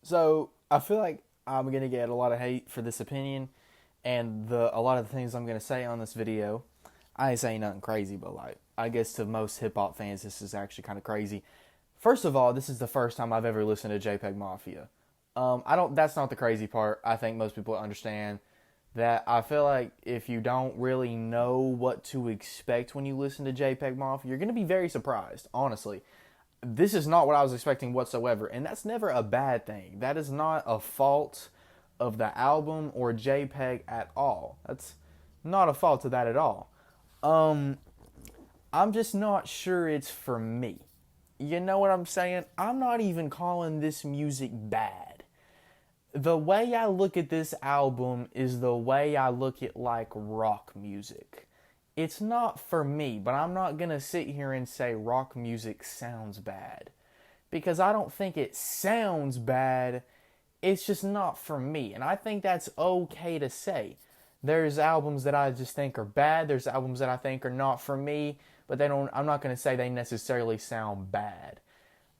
So I feel like I'm gonna get a lot of hate for this opinion, and a lot of the things I'm gonna say on this video. I ain't saying nothing crazy, but like I guess to most hip hop fans, this is actually kind of crazy. First of all, this is the first time I've ever listened to JPEG Mafia. I don't. That's not the crazy part. I think most people understand that. I feel like if you don't really know what to expect when you listen to JPEG Mafia, you're gonna be very surprised. Honestly, this is not what I was expecting whatsoever, and that's never a bad thing. That is not a fault of the album or JPEG at all. That's not a fault of that at all. Um, I'm just not sure it's for me. You know what I'm saying? I'm not even calling this music bad. The way I look at this album is the way I look at like rock music. It's not for me, but I'm not going to sit here and say rock music sounds bad. Because I don't think it sounds bad. It's just not for me. And I think that's okay to say. There's albums that I just think are bad. There's albums that I think are not for me. But I'm not going to say they necessarily sound bad.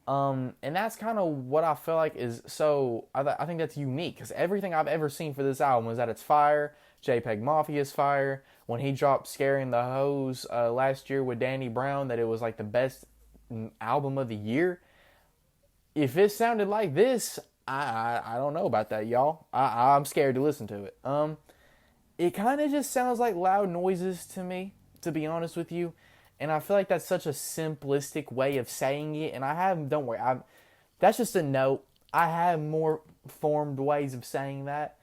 And that's kind of what I feel like is so. I think that's unique because everything I've ever seen for this album is that it's fire. JPEG Mafia is fire. When he dropped "Scaring the Hoes" last year with Danny Brown, that it was like the best album of the year. If it sounded like this, I don't know about that, y'all. I'm scared to listen to it. It kind of just sounds like loud noises to me, to be honest with you. And I feel like that's such a simplistic way of saying it. And don't worry, that's just a note. I have more formed ways of saying that.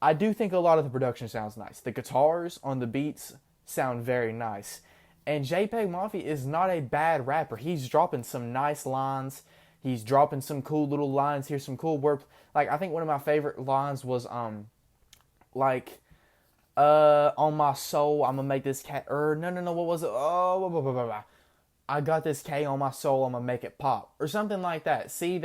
I do think a lot of the production sounds nice. The guitars on the beats sound very nice. And JPEG Mafia is not a bad rapper. He's dropping some nice lines. He's dropping some cool little lines here, some cool words. Like, I think one of my favorite lines was, on my soul, I'm gonna make this cat. No. What was it? Oh, blah, blah, blah, blah. I got this K on my soul. I'm gonna make it pop, or something like that. See,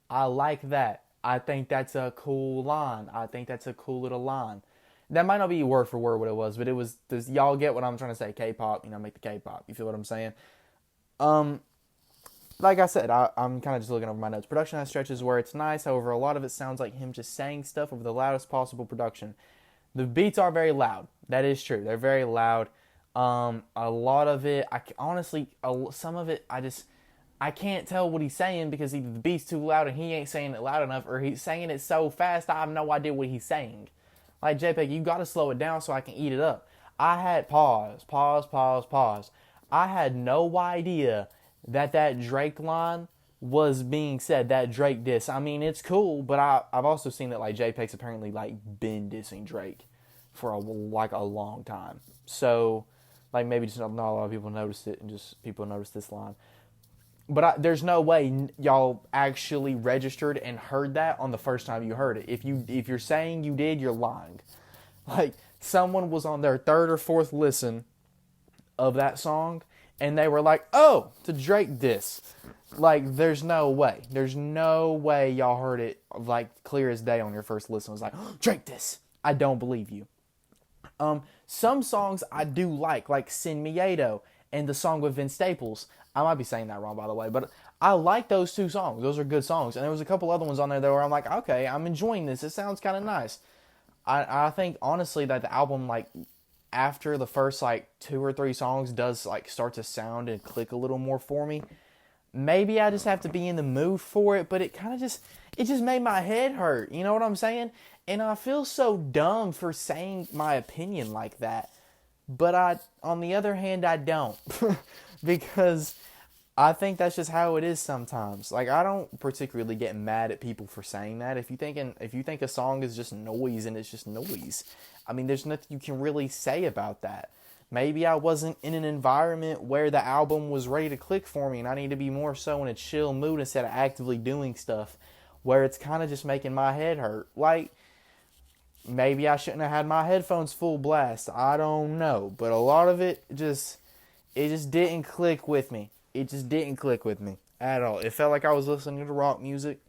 I like that. I think that's a cool line. I think that's a cool little line. That might not be word for word what it was, but it was. Y'all get what I'm trying to say? K-pop, make the K-pop. You feel what I'm saying? Um, like I said, I'm kind of just looking over my notes. Production has stretches where it's nice. However, a lot of it sounds like him just saying stuff over the loudest possible production. The beats are very loud. That is true. They're very loud. A lot of it, some of it, I can't tell what he's saying because either the beat's too loud and he ain't saying it loud enough, or he's saying it so fast I have no idea what he's saying. Like, JPEG, you got to slow it down so I can eat it up. I had pause. I had no idea that Drake line was being said, that Drake diss. I mean, it's cool, but I've also seen that like JPEG's apparently like been dissing Drake for a long time. So like maybe just not a lot of people noticed it, and just people noticed this line. But there's no way y'all actually registered and heard that on the first time you heard it. If you're saying you did, you're lying. Like, someone was on their third or fourth listen of that song, and they were like, "Oh, to Drake diss." Like, there's no way. There's no way y'all heard it like clear as day on your first listen. It was like, oh, Drake diss. I don't believe you. Some songs I do like Sin Miedo and the song with Vince Staples. I might be saying that wrong, by the way, but I like those two songs. Those are good songs. And there was a couple other ones on there where I'm like, okay, I'm enjoying this. It sounds kind of nice. I think, honestly, that the album, like, after the first, like, 2 or 3 songs does, like, start to sound and click a little more for me. Maybe I just have to be in the mood for it, but it just made my head hurt. You know what I'm saying? And I feel so dumb for saying my opinion like that. But on the other hand, I don't. Because I think that's just how it is sometimes. Like, I don't particularly get mad at people for saying that. If you think a song is just noise and it's just noise, I mean, there's nothing you can really say about that. Maybe I wasn't in an environment where the album was ready to click for me, and I need to be more so in a chill mood instead of actively doing stuff where it's kind of just making my head hurt. Like, maybe I shouldn't have had my headphones full blast. I don't know. But a lot of it just didn't click with me. It just didn't click with me at all. It felt like I was listening to rock music,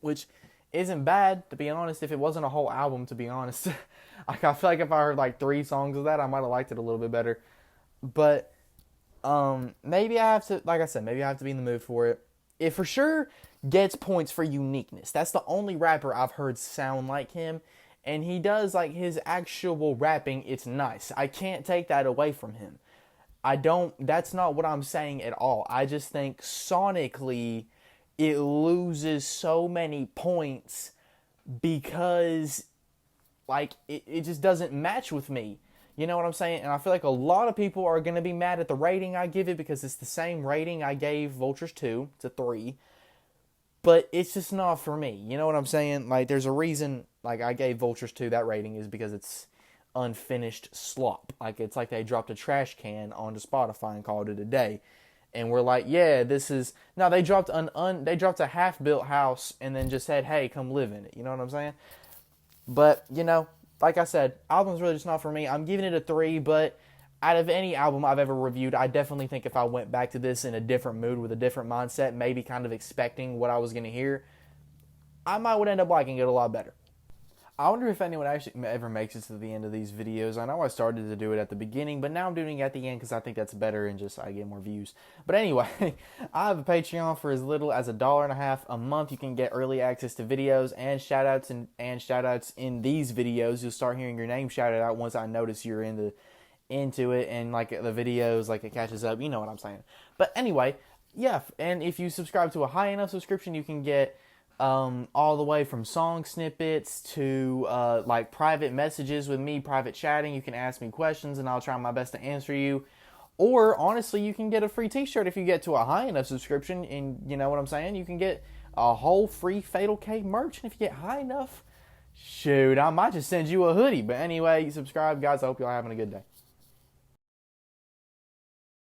which isn't bad, to be honest, if it wasn't a whole album, to be honest. I feel like if I heard like 3 songs of that, I might have liked it a little bit better. But maybe I have to, like I said, maybe I have to be in the mood for it. If for sure, gets points for uniqueness. That's the only rapper I've heard sound like him. And he does, like, his actual rapping, it's nice. I can't take that away from him. That's not what I'm saying at all. I just think sonically it loses so many points because, like, it just doesn't match with me. You know what I'm saying? And I feel like a lot of people are going to be mad at the rating I give it because it's the same rating I gave Vultures 2. It's a 3. But it's just not for me. You know what I'm saying? Like, there's a reason, like, I gave Vultures 2 that rating is because it's unfinished slop. Like, it's like they dropped a trash can onto Spotify and called it a day. And we're like, yeah, this is... No, they dropped they dropped a half-built house and then just said, hey, come live in it. You know what I'm saying? But, you know, like I said, album's really just not for me. I'm giving it a 3, but out of any album I've ever reviewed, I definitely think if I went back to this in a different mood with a different mindset, maybe kind of expecting what I was going to hear, I might would end up liking it a lot better. I wonder if anyone actually ever makes it to the end of these videos. I know I started to do it at the beginning, but now I'm doing it at the end because I think that's better and just I get more views. But anyway, I have a Patreon for as little as $1.50 a month. You can get early access to videos and shoutouts and shoutouts in these videos. You'll start hearing your name shouted out once I notice you're into it and like the videos, like it catches up. You know what I'm saying. But anyway, yeah, and if you subscribe to a high enough subscription, you can get all the way from song snippets to like private messages with me, private chatting. You can ask me questions and I'll try my best to answer you. Or honestly, you can get a free t-shirt if you get to a high enough subscription. And you know what I'm saying? You can get a whole free Fatal K merch. And if you get high enough, shoot, I might just send you a hoodie. But anyway, subscribe, guys. I hope y'all having a good day.